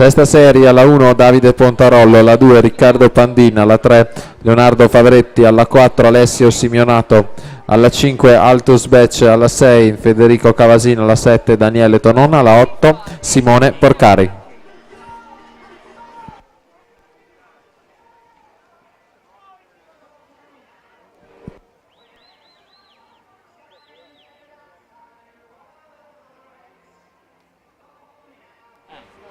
Sesta serie, alla 1 Davide Pontarollo, alla 2 Riccardo Pandina, alla 3 Leonardo Favretti, alla 4 Alessio Simionato, alla 5 Altus Bec, alla 6 Federico Cavasino, alla 7 Daniele Tonona, alla 8 Simone Porcari.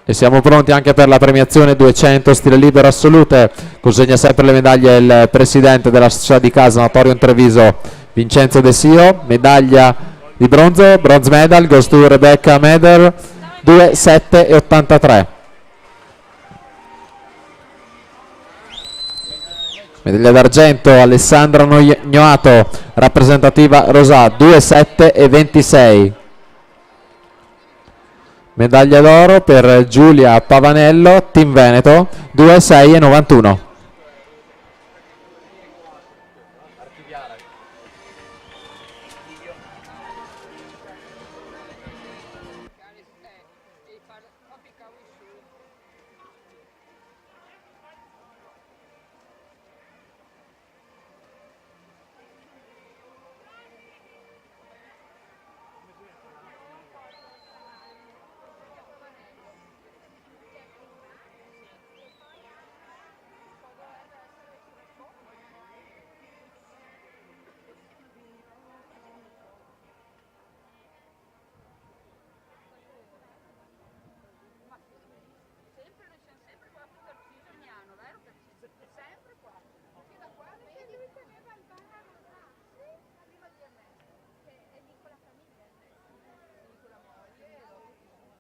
E siamo pronti anche per la premiazione 200 stile libero assolute. Consegna sempre le medaglie il presidente della società di casa Natorium Treviso, Vincenzo De Sio. Medaglia di bronzo, bronze medal, goes to Rebecca Meder, 2,7,83. Medaglia d'argento Alessandra Gnoato, rappresentativa Rosà, 2,7,26. Medaglia d'oro per Giulia Pavanello, Team Veneto, 2,6,91.